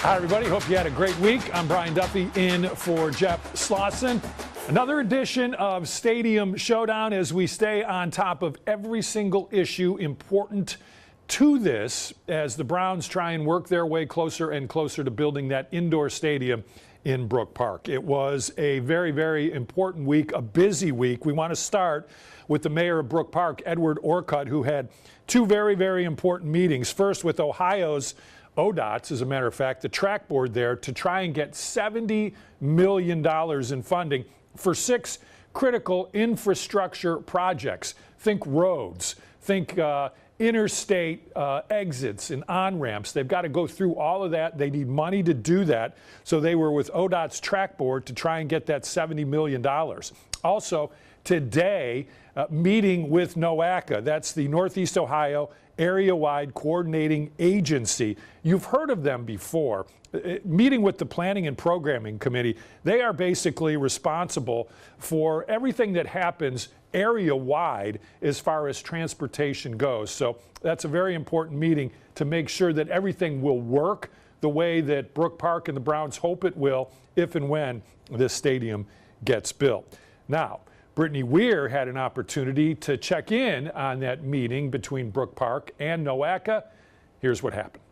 Hi, everybody. Hope you had a great week. I'm Brian Duffy in for Jeff Slauson. Another edition of Stadium Showdown as we stay on top of every single issue important to this as the Browns try and work their way closer and closer to building that indoor stadium in Brook Park. It was a very, very important week, a busy week. We want to start with the mayor of Brook Park, Edward Orcutt, who had two very, very important meetings. First with Ohio's ODOT's, as a matter of fact, the track board there, to try and get $70 million in funding for 6 critical infrastructure projects. Think roads, think interstate exits and on-ramps. They've got to go through all of that. They need money to do that. So they were with ODOT's track board to try and get that $70 million. Also, today, meeting with NOACA. That's the Northeast Ohio Area-Wide Coordinating Agency. You've heard of them before. Meeting with the Planning and Programming Committee. They are basically responsible for everything that happens area-wide as far as transportation goes. So that's a very important meeting to make sure that everything will work the way that Brook Park and the Browns hope it will if and when this stadium gets built. Now, Brittany Weir had an opportunity to check in on that meeting between Brook Park and NOACA. Here's what happened.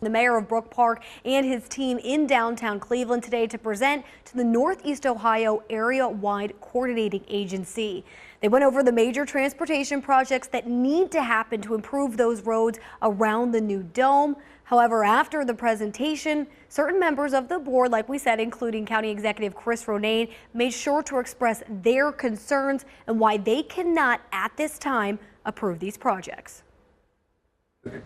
The mayor of Brook Park and his team in downtown Cleveland today to present to the Northeast Ohio Area-Wide Coordinating Agency. They went over the major transportation projects that need to happen to improve those roads around the new dome. However, after the presentation, certain members of the board, like we said, including County Executive Chris Ronayne, made sure to express their concerns and why they cannot, at this time, approve these projects.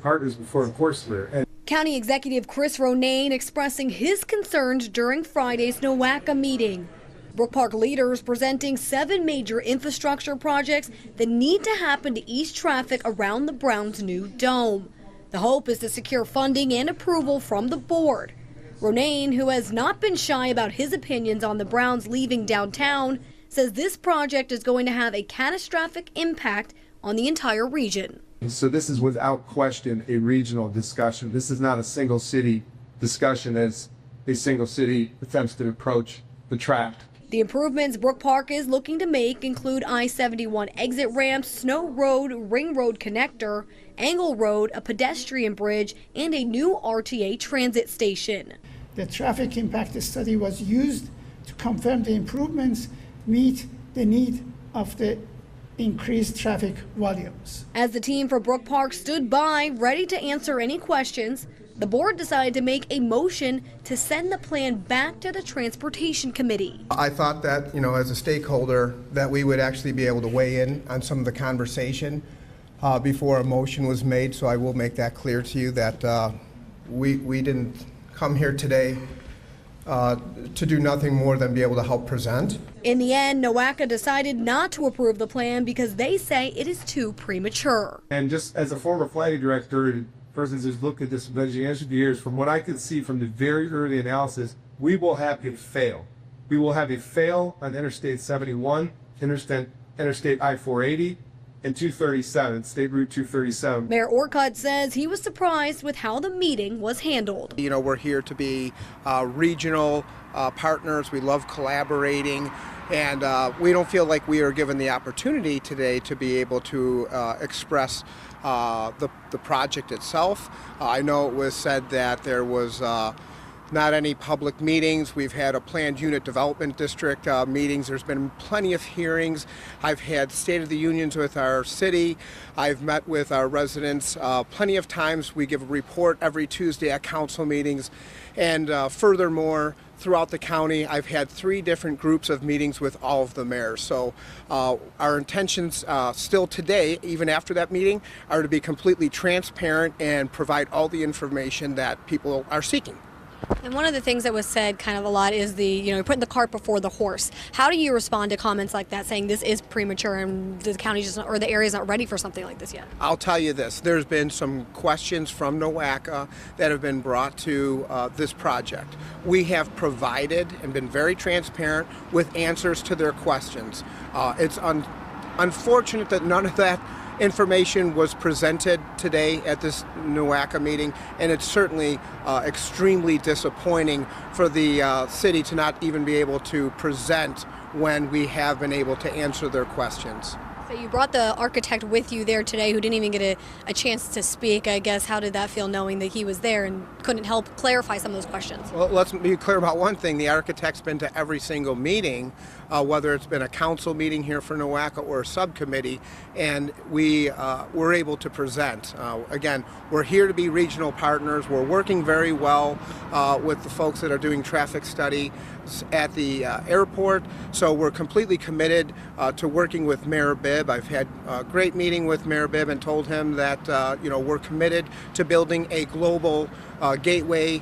Partners before enforcement. County Executive Chris Ronayne expressing his concerns during Friday's NOACA meeting. Brook Park leaders presenting 7 major infrastructure projects that need to happen to ease traffic around the Browns' new dome. The hope is to secure funding and approval from the board. Ronayne, who has not been shy about his opinions on the Browns leaving downtown, says this project is going to have a catastrophic impact on the entire region. So this is without question a regional discussion. This is not a single city discussion as a single city attempts to approach the tract. The improvements Brook Park is looking to make include I-71 exit ramps, Snow Road, Ring Road connector, Angle Road, a pedestrian bridge, and a new RTA transit station. The traffic impact study was used to confirm the improvements meet the need of the increased traffic volumes. As the team for Brook Park stood by, ready to answer any questions, the board decided to make a motion to send the plan back to the Transportation Committee. I thought that, as a stakeholder, that we would actually be able to weigh in on some of the conversation before a motion was made. So I will make that clear to you that we didn't come here today to do nothing more than be able to help present. In the end, NOACA decided not to approve the plan because they say it is too premature. And just as a former planning director, person who's looked at this for years, from what I could see from the very early analysis, we will have a fail. We will have a fail on Interstate 71, Interstate I-480, and 237, State Route 237. Mayor Orcutt says he was surprised with how the meeting was handled. We're here to be regional partners. We love collaborating, and we don't feel like we are given the opportunity today to be able to express the project itself. I know it was said that there was not any public meetings. We've had a planned unit development district meetings. There's been plenty of hearings. I've had State of the Unions with our city. I've met with our residents plenty of times. We give a report every Tuesday at council meetings. And furthermore, throughout the county, I've had 3 different groups of meetings with all of the mayors. So our intentions still today, even after that meeting, are to be completely transparent and provide all the information that people are seeking. And one of the things that was said kind of a lot is putting the cart before the horse. How do you respond to comments like that, saying this is premature and the county or the area is not ready for something like this yet? I'll tell you this, there's been some questions from NOACA that have been brought to this project. We have provided and been very transparent with answers to their questions. It's unfortunate that none of that information was presented today at this NUACA meeting, and it's certainly extremely disappointing for the city to not even be able to present when we have been able to answer their questions. So you brought the architect with you there today who didn't even get a chance to speak. I guess, how did that feel knowing that he was there and couldn't help clarify some of those questions? Well, let's be clear about one thing. The architect's been to every single meeting, whether it's been a council meeting here for NUACA or a subcommittee, and we were able to present. Again, we're here to be regional partners. We're working very well with the folks that are doing traffic study at the airport, so we're completely committed to working with Mayor Bibb. I've had a great meeting with Mayor Bibb and told him that we're committed to building a global gateway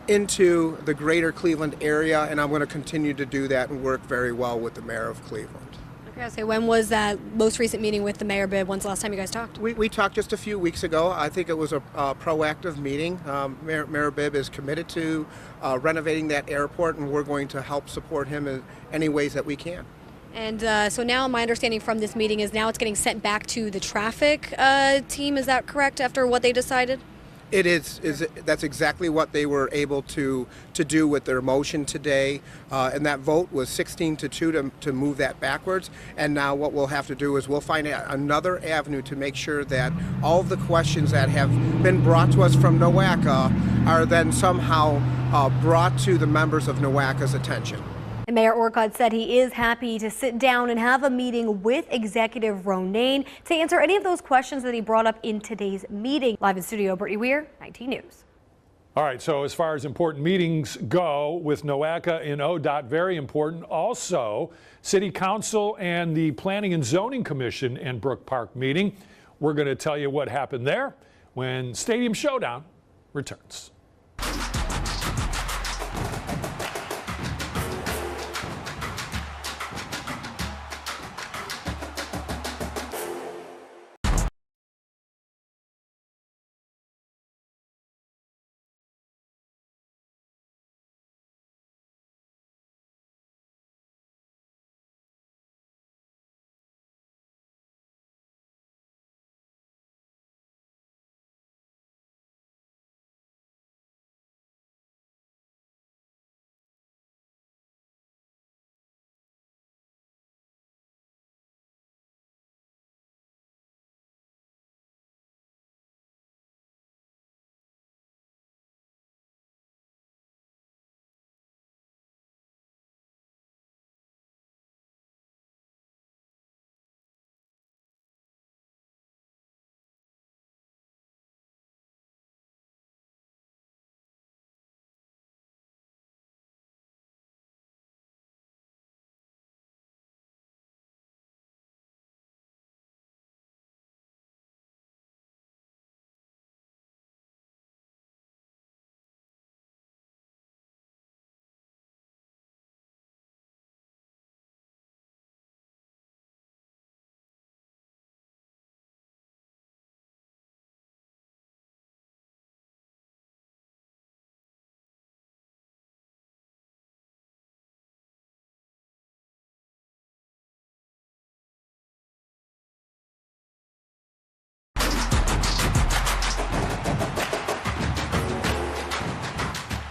into the greater Cleveland area, and I'm going to continue to do that and work very well with the Mayor of Cleveland. Okay, so when was that most recent meeting with the Mayor Bibb? When's the last time you guys talked? We talked just a few weeks ago. I think it was a proactive meeting. Mayor Bibb is committed to renovating that airport, and we're going to help support him in any ways that we can. And so now my understanding from this meeting is now it's getting sent back to the traffic team. Is that correct after what they decided? It is. That's exactly what they were able to do with their motion today, and that vote was 16-2 to move that backwards. And now what we'll have to do is we'll find another avenue to make sure that all of the questions that have been brought to us from NUACA are then somehow brought to the members of NUACA's attention. And Mayor Orcutt said he is happy to sit down and have a meeting with Executive Ronayne to answer any of those questions that he brought up in today's meeting. Live in studio, Brittany Weir, 19 News. All right, so as far as important meetings go with NUACA and ODOT, very important. Also, City Council and the Planning and Zoning Commission and Brook Park meeting. We're going to tell you what happened there when Stadium Showdown returns.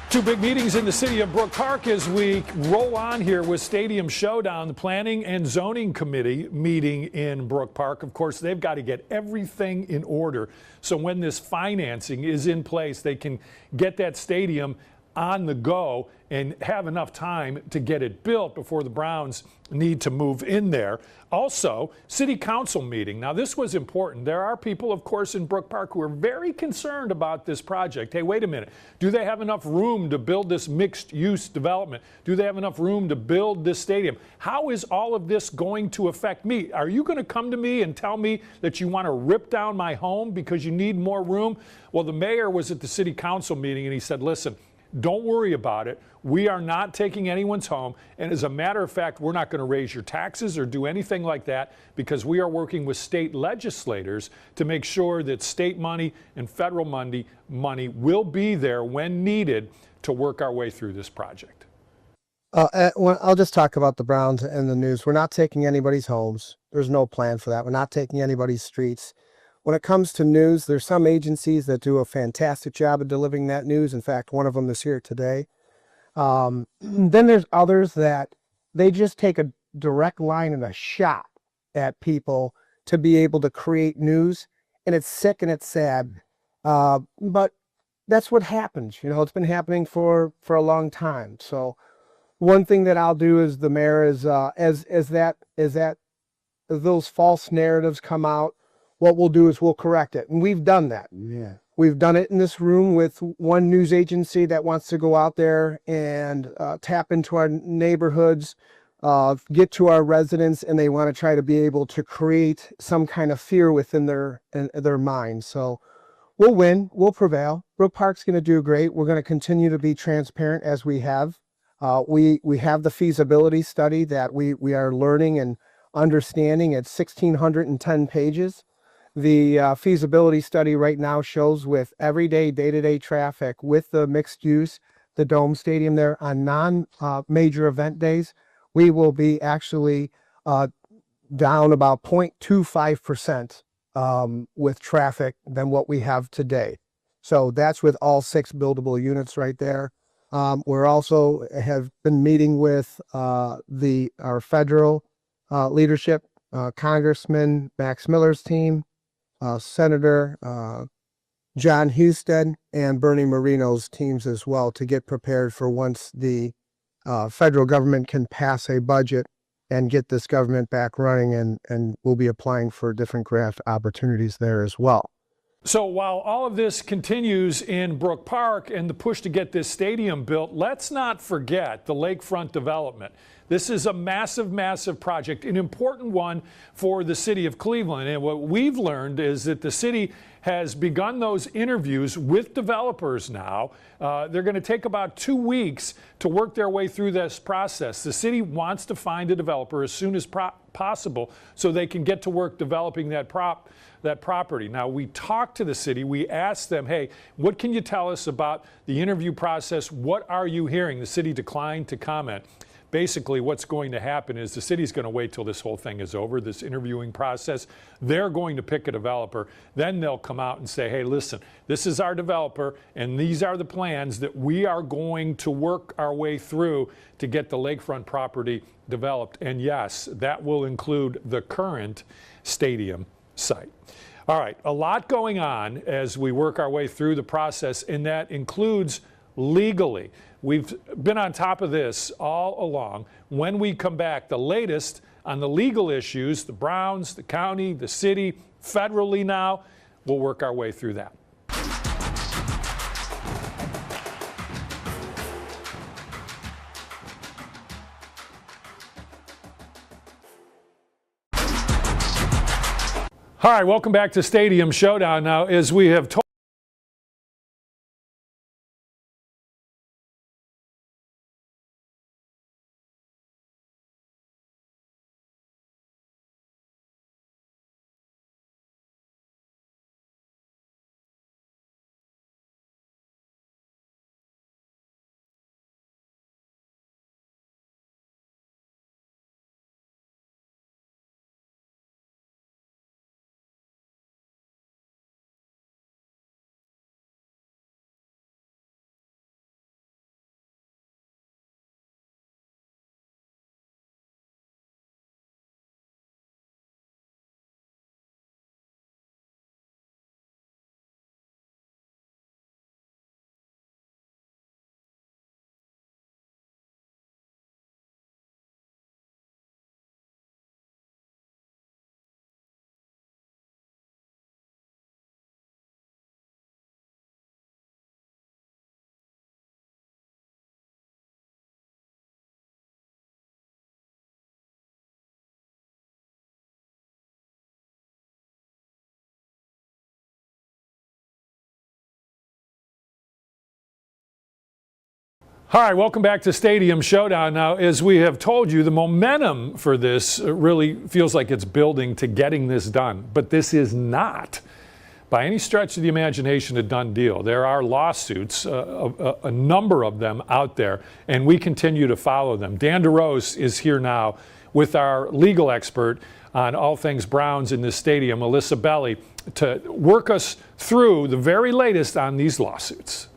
Two big meetings in the city of Brook Park as we roll on here with Stadium Showdown. The Planning and Zoning Committee meeting in Brook Park. Of course, they've got to get everything in order so when this financing is in place, they can get that stadium on the go and have enough time to get it built before the Browns need to move in there. Also, City Council meeting. Now, this was important. There are people, of course, in Brook Park who are very concerned about this project. Hey, wait a minute. Do they have enough room to build this mixed-use development? Do they have enough room to build this stadium? How is all of this going to affect me? Are you going to come to me and tell me that you want to rip down my home because you need more room? Well, the mayor was at the City Council meeting and he said, listen, don't worry about it. We are not taking anyone's home. And as a matter of fact, we're not going to raise your taxes or do anything like that because we are working with state legislators to make sure that state money and federal money will be there when needed to work our way through this project. Well, I'll just talk about the Browns and the news. We're not taking anybody's homes. There's no plan for that. We're not taking anybody's streets. When it comes to news, there's some agencies that do a fantastic job of delivering that news. In fact, one of them is here today. Then there's others that they just take a direct line and a shot at people to be able to create news. And it's sick and it's sad. But that's what happens. You know, it's been happening for a long time. So one thing that I'll do as the mayor is, as those false narratives come out, what we'll do is we'll correct it. And we've done that. Yeah. We've done it in this room with one news agency that wants to go out there and tap into our neighborhoods, get to our residents, and they want to try to be able to create some kind of fear within their minds. So we'll win, we'll prevail. Brook Park's going to do great. We're going to continue to be transparent as we have. We have the feasibility study that we are learning and understanding. It's 1,610 pages. The feasibility study right now shows with everyday day-to-day traffic with the mixed use, the Dome Stadium there on non-major event days, we will be actually down about 0.25% with traffic than what we have today. So that's with all 6 buildable units right there. We're also have been meeting with our federal leadership, Congressman Max Miller's team, Senator John Husted, and Bernie Marino's teams as well to get prepared for once the federal government can pass a budget and get this government back running, and we'll be applying for different grant opportunities there as well. So while all of this continues in Brook Park and the push to get this stadium built, let's not forget the lakefront development. This is a massive, massive project, an important one for the city of Cleveland. And what we've learned is that the city has begun those interviews with developers now. They're going to take about 2 weeks to work their way through this process. The city wants to find a developer as soon as possible so they can get to work developing that property. Now, we talked to the city. We asked them, hey, what can you tell us about the interview process? What are you hearing? The city declined to comment. Basically, what's going to happen is the city's going to wait till this whole thing is over, this interviewing process. They're going to pick a developer. Then they'll come out and say, hey, listen, this is our developer, and these are the plans that we are going to work our way through to get the lakefront property developed. And yes, that will include the current stadium site. All right, a lot going on as we work our way through the process, and that includes legally. We've been on top of this all along. When we come back, the latest on the legal issues, the Browns, the county, the city, federally now, we'll work our way through that. All right, welcome back to Stadium Showdown. Now, as we have told All right, welcome back to Stadium Showdown. Now, as we have told you, the momentum for this really feels like it's building to getting this done. But this is not by any stretch of the imagination a done deal. There are lawsuits, a number of them out there, and we continue to follow them. Dan DeRose is here now with our legal expert on all things Browns in this stadium, Alyssa Belli, to work us through the very latest on these lawsuits.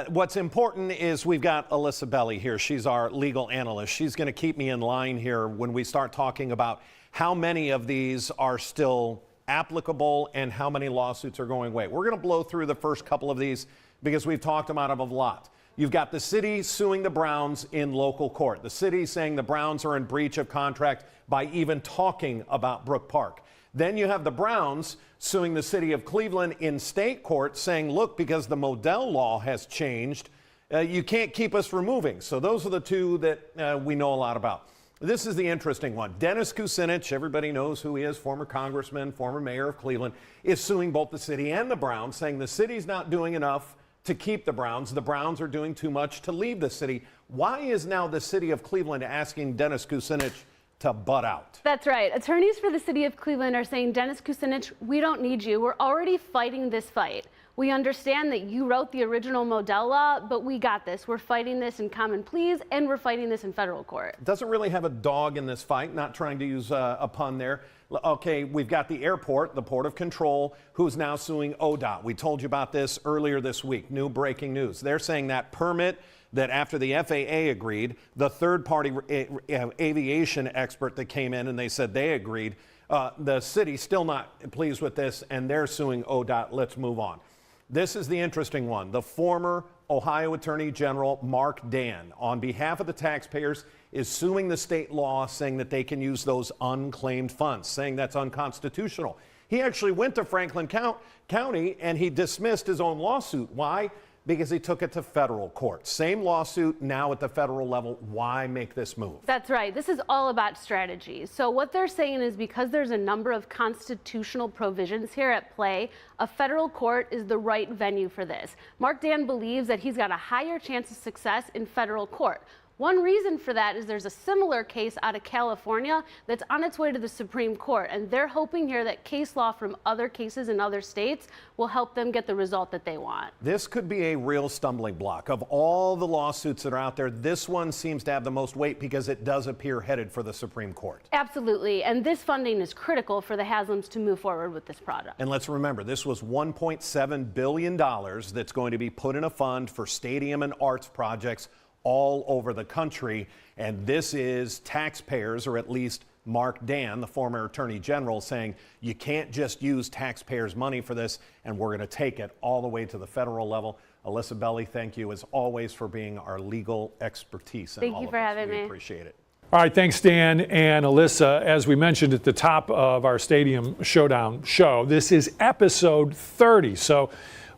What's important is we've got Alyssa Belli here. She's our legal analyst. She's going to keep me in line here when we start talking about how many of these are still applicable and how many lawsuits are going away. We're going to blow through the first couple of these because we've talked about them a lot. You've got the city suing the Browns in local court. The city saying the Browns are in breach of contract by even talking about Brook Park. Then you have the Browns suing the city of Cleveland in state court saying, look, because the Modell law has changed, you can't keep us from moving. So those are the two that we know a lot about. This is the interesting one. Dennis Kucinich, everybody knows who he is, former congressman, former mayor of Cleveland, is suing both the city and the Browns, saying the city's not doing enough to keep the Browns. The Browns are doing too much to leave the city. Why is now the city of Cleveland asking Dennis Kucinich to butt out? That's right. Attorneys for the city of Cleveland are saying, Dennis Kucinich, we don't need you. We're already fighting this fight. We understand that you wrote the original Modell law, but we got this. We're fighting this in common pleas, and we're fighting this in federal court. Doesn't really have a dog in this fight, not trying to use a pun there. Okay, we've got the airport, the Port of Control, who's now suing ODOT. We told you about this earlier this week. New breaking news. They're saying that permit that after the FAA agreed, the third-party aviation expert that came in and they said they agreed, the city's still not pleased with this, and they're suing ODOT. Let's move on. This is the interesting one. The former Ohio Attorney General Mark Dan, on behalf of the taxpayers, is suing the state law, saying that they can use those unclaimed funds, saying that's unconstitutional. He actually went to Franklin County and he dismissed his own lawsuit. Why? Because he took it to federal court. Same lawsuit, now at the federal level. Why make this move? That's right. This is all about strategy. So what they're saying is because there's a number of constitutional provisions here at play, a federal court is the right venue for this. Mark Dan believes that he's got a higher chance of success in federal court. One reason for that is there's a similar case out of California that's on its way to the Supreme Court, and they're hoping here that case law from other cases in other states will help them get the result that they want. This could be a real stumbling block. Of all the lawsuits that are out there, this one seems to have the most weight because it does appear headed for the Supreme Court. Absolutely, and this funding is critical for the Haslams to move forward with this project. And let's remember, this was $1.7 billion that's going to be put in a fund for stadium and arts projects all over the country, and this is taxpayers, or at least Mark Dan, the former Attorney General, saying you can't just use taxpayers' money for this, and we're going to take it all the way to the federal level. Alyssa Belli, thank you as always for being our legal expertise. Thank you for having me. We appreciate it. All right, thanks, Dan and Alyssa. As we mentioned at the top of our Stadium Showdown show, this is episode 30. So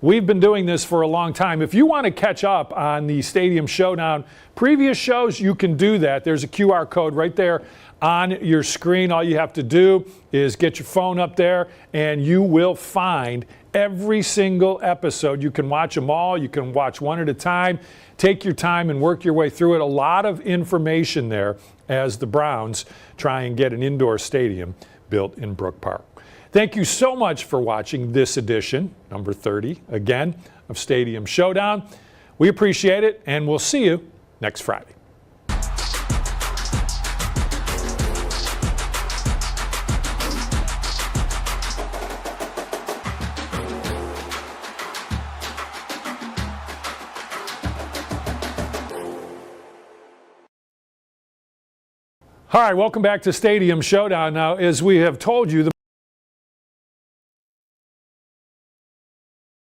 we've been doing this for a long time. If you want to catch up on the Stadium Showdown previous shows, you can do that. There's a QR code right there on your screen. All you have to do is get your phone up there and you will find every single episode. You can watch them all. You can watch one at a time. Take your time and work your way through it. A lot of information there as the Browns try and get an indoor stadium built in Brook Park. Thank you so much for watching this edition, number 30, again, of Stadium Showdown. We appreciate it, and we'll see you next Friday. All right, welcome back to Stadium Showdown. Now, as we have told you, the